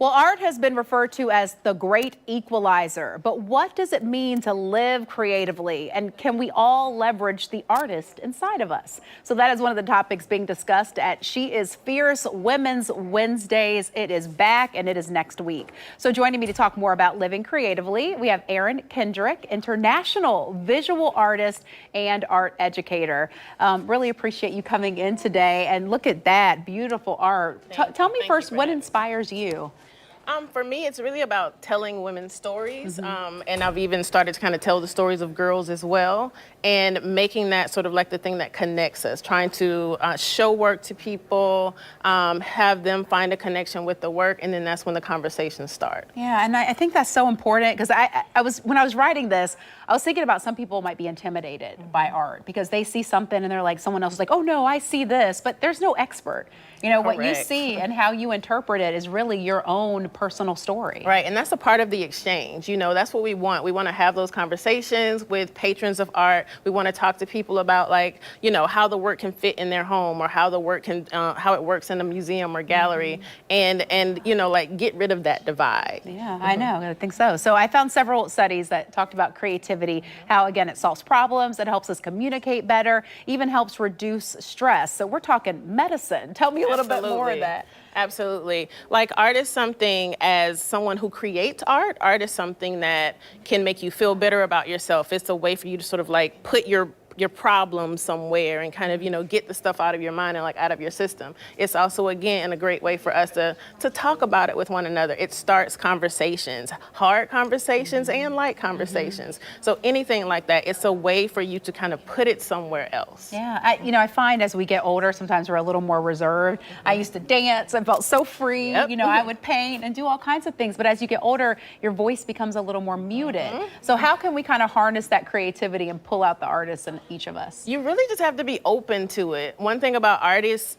Well, art has been referred to as the great equalizer, but what does it mean to live creatively? And can we all leverage the artist inside of us? So that is one of the topics being discussed at She Is Fierce Women's Wednesdays. It is back and it is next week. So joining me to talk more about living creatively, we have Erin Kendrick, international visual artist and art educator. Really appreciate you coming in today, and look at that beautiful art. Tell me first, what inspires you? For me, it's really about telling women's stories, and I've even started to kind of tell the stories of girls as well, and making that sort of like the thing that connects us, trying to show work to people, have them find a connection with the work, and then that's when the conversations start. Yeah, and I think that's so important, because when I was writing this, I was thinking about some people might be intimidated by art because they see something and they're like, someone else is like, oh no, I see this, but there's no expert. You know, Correct. What you see and how you interpret it is really your own personal story. Right, and that's a part of the exchange. You know, that's what we want. We want to have those conversations with patrons of art. We want to talk to people about, like, you know, how the work can fit in their home, or how the work can, how it works in a museum or gallery, and you know, like, get rid of that divide. Yeah, I know, I think so. So I found several studies that talked about creativity, how, again, it solves problems, it helps us communicate better, even helps reduce stress. So we're talking medicine. Tell me a little bit more of that. Absolutely. Like, art is something, as someone who creates art is something that can make you feel better about yourself. It's a way for you to sort of like put your problem somewhere and kind of, you know, get the stuff out of your mind and like out of your system. It's also, again, a great way for us to talk about it with one another. It starts conversations, hard conversations and light conversations. So anything like that, it's a way for you to kind of put it somewhere else. Yeah, I find as we get older, sometimes we're a little more reserved. I used to dance, I felt so free. Yep. You know, I would paint and do all kinds of things, but as you get older, your voice becomes a little more muted. So how can we kind of harness that creativity and pull out the artist in each of us? You really just have to be open to it. One thing about artists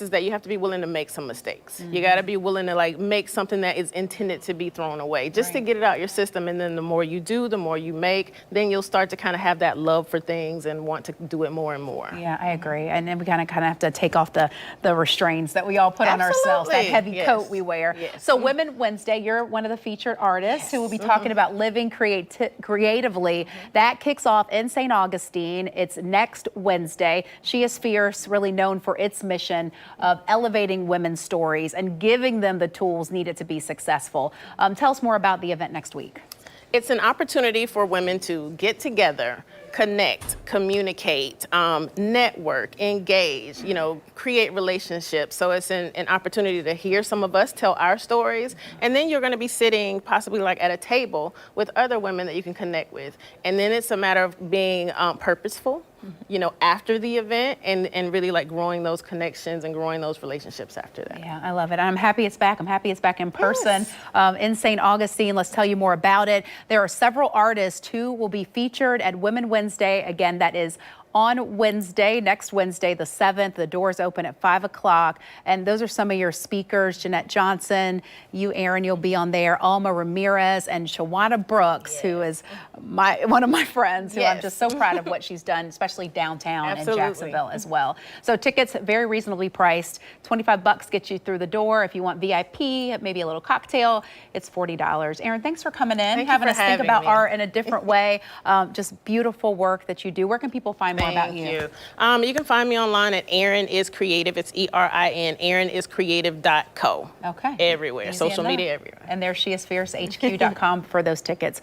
is that you have to be willing to make some mistakes. You got to be willing to like make something that is intended to be thrown away, just to get it out your system. And then the more you do, the more you make, then you'll start to kind of have that love for things and want to do it more and more. Yeah, I agree. And then we kind of have to take off the restraints that we all put on ourselves, that heavy coat we wear. So Women Wednesday, you're one of the featured artists who will be talking about living creatively. That kicks off in St. Augustine. It's next Wednesday. She Is Fierce, really known for its mission of elevating women's stories and giving them the tools needed to be successful. Tell us more about the event next week. It's an opportunity for women to get together, connect, communicate, network, engage, you know, create relationships. So it's an opportunity to hear some of us tell our stories, and then you're going to be sitting possibly like at a table with other women that you can connect with. And then it's a matter of being purposeful, you know, after the event, and really like growing those connections and growing those relationships after that. Yeah, I love it. I'm happy it's back. I'm happy it's back in person in St. Augustine. Let's tell you more about it. There are several artists who will be featured at Women Wednesday. Again, that is on Wednesday, next Wednesday, the 7th. The doors open at 5 o'clock. And those are some of your speakers. Jeanette Johnson, you, Erin, you'll be on there. Alma Ramirez and Shawana Brooks, who is one of my friends, who I'm just so proud of what she's done, especially downtown in Jacksonville as well. So tickets very reasonably priced. $25 gets you through the door. If you want VIP, maybe a little cocktail, it's $40. Erin, thanks for coming in, having us think about art in a different way. Just beautiful work that you do. Where can people find more about you? You can find me online at Erin is Creative. It's ERIN, eriniscreative.co. Okay. Everywhere. Easy Social enough. media everywhere. And there She Is Fierce HQ.com for those tickets.